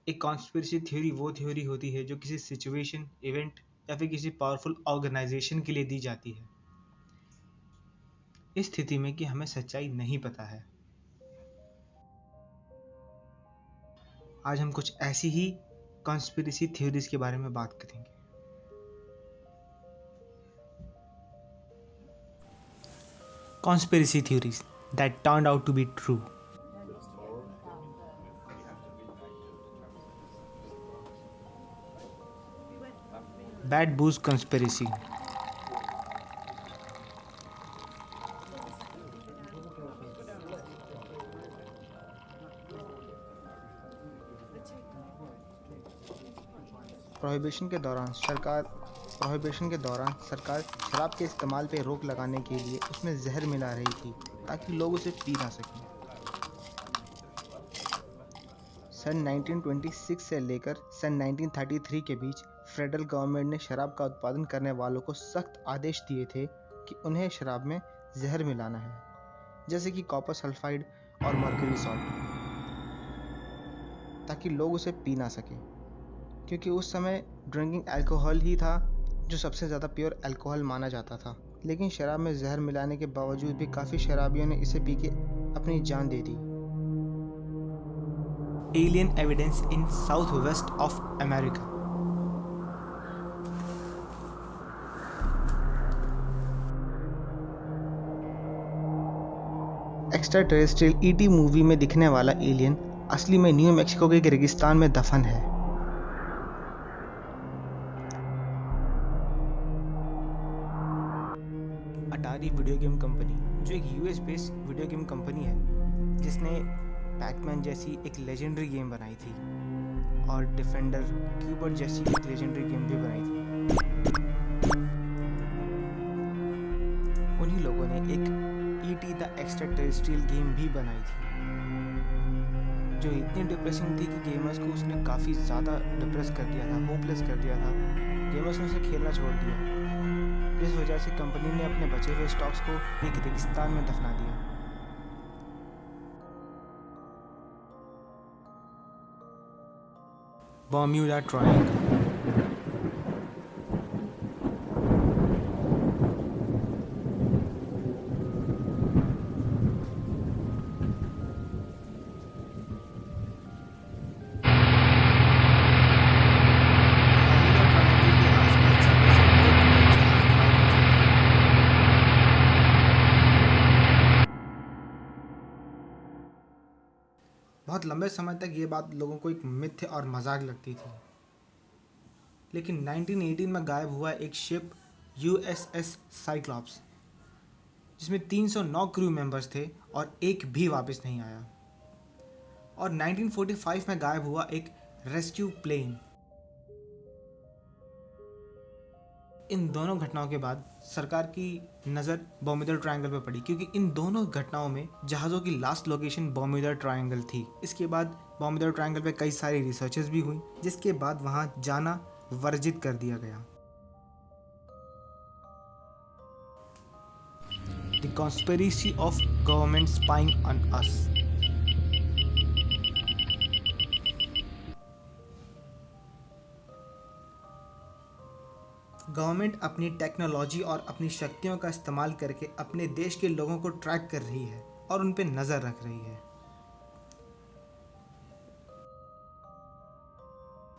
एक conspiracy theory वो theory होती है जो किसी सिचुएशन, इवेंट या फिर किसी पावरफुल ऑर्गेनाइजेशन के लिए दी जाती है इस स्थिति में कि हमें सच्चाई नहीं पता है। आज हम कुछ ऐसी ही कॉन्स्पिरेसी थ्योरीज के बारे में बात करेंगे। Conspiracy theories that turned out to be true. Bad Booze Conspiracy. Prohibition के दौरान सरकार शराब के इस्तेमाल पे रोक लगाने के लिए उसमें जहर मिला रही थी ताकि लोग उसे पी ना सकें। सन 1926 से लेकर सन 1933 के बीच फेडरल गवर्नमेंट ने शराब का उत्पादन करने वालों को सख्त आदेश दिए थे कि उन्हें शराब में जहर मिलाना है, जैसे कि कॉपर सल्फाइड और मर्क्यूरी सॉल्ट, ताकि लोग उसे पी ना सकें, क्योंकि उस समय ड्रिंकिंग अल्कोहल ही था जो सबसे ज़्यादा प्योर अल्कोहल माना जाता था। लेकिन शराब में जहर मिलाने के बावजूद भी काफ़ी शराबियों ने इसे पी के अपनी जान दे दी। Alien evidence in south west of America. Extra terrestrial ET movie में दिखने वाला एलियन असली में न्यू मैक्सिको के एक रेगिस्तान में दफन है। अटारी वीडियो गेम कंपनी, जो एक US based video game company है जिसने पैकमैन जैसी एक लेजेंडरी गेम बनाई थी और डिफेंडर क्यूबर्ट जैसी एक लेजेंडरी गेम भी बनाई थी। उन्हीं लोगों ने एक ET the extra terrestrial game भी बनाई थी जो इतनी डिप्रेसिंग थी कि गेमर्स को उसने काफ़ी ज़्यादा डिप्रेस कर दिया था, होपलेस कर दिया था। गेमर्स ने उसे खेलना छोड़ दिया, जिस वजह से कंपनी ने अपने बचे हुए स्टॉक्स को एक रेगिस्तान में दफना दिया। Bermuda triangle. बहुत लंबे समय तक ये बात लोगों को एक मिथ्य और मजाक लगती थी, लेकिन 1918 में गायब हुआ एक शिप USS साइक्लॉप्स, जिसमें 309 क्रू मेंबर्स थे और एक भी वापस नहीं आया, और 1945 में गायब हुआ एक रेस्क्यू प्लेन। इन दोनों घटनाओं के बाद सरकार की नज़र बर्म्यूडा ट्रायंगल पर पड़ी, क्योंकि इन दोनों घटनाओं में जहाज़ों की लास्ट लोकेशन बर्म्यूडा ट्रायंगल थी। इसके बाद बर्म्यूडा ट्रायंगल पे कई सारी रिसर्चेस भी हुई, जिसके बाद वहाँ जाना वर्जित कर दिया गया। The conspiracy of government spying on us. Government अपनी टेक्नोलॉजी और अपनी शक्तियों का इस्तेमाल करके अपने देश के लोगों को ट्रैक कर रही है और उन पर नज़र रख रही है।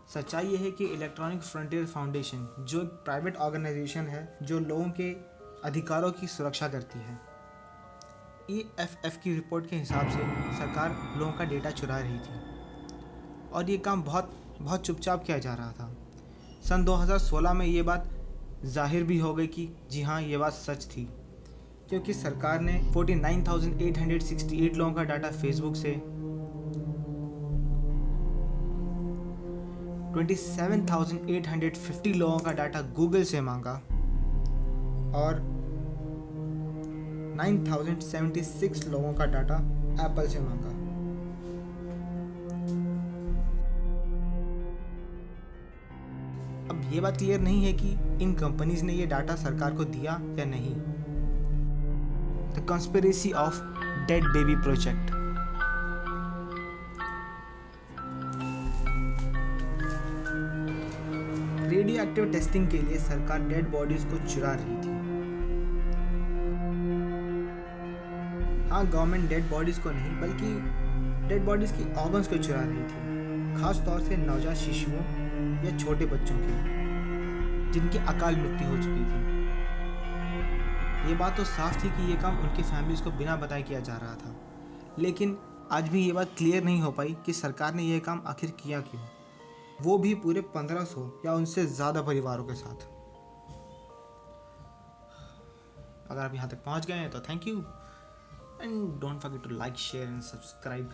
सच्चाई यह है कि इलेक्ट्रॉनिक फ्रंटियर फाउंडेशन, जो एक प्राइवेट ऑर्गेनाइजेशन है जो लोगों के अधिकारों की सुरक्षा करती है, EFF की रिपोर्ट के हिसाब से सरकार लोगों का डेटा चुरा रही थी और ये काम बहुत चुपचाप किया जा रहा था। सन 2016 में ये बात जाहिर भी हो गई कि जी हाँ, ये बात सच थी, क्योंकि सरकार ने 49,868 लोगों का डाटा फेसबुक से, 27,850 लोगों का डाटा गूगल से मांगा और 9,076 लोगों का डाटा एप्पल से मांगा। अब ये बात क्लियर नहीं है कि इन कंपनीज ने ये डाटा सरकार को दिया या नहीं। The conspiracy of dead baby project. Radio active testing के लिए सरकार डेड बॉडीज को चुरा रही थी। हाँ, गवर्नमेंट डेड बॉडीज को नहीं बल्कि डेड बॉडीज की ऑर्गन्स को चुरा रही थी, खास तौर से नवजात शिशुओं या छोटे बच्चों के जिनकी अकाल मृत्यु हो चुकी थी। ये बात तो साफ थी कि ये काम उनके फैमिलीज को बिना बताए किया जा रहा था, लेकिन आज भी ये बात क्लियर नहीं हो पाई कि सरकार ने यह काम आखिर किया क्यों, वो भी पूरे 1500 या उनसे ज़्यादा परिवारों के साथ। अगर आप यहाँ तक पहुँच गए हैं तो thank you and don't forget to like, share and subscribe.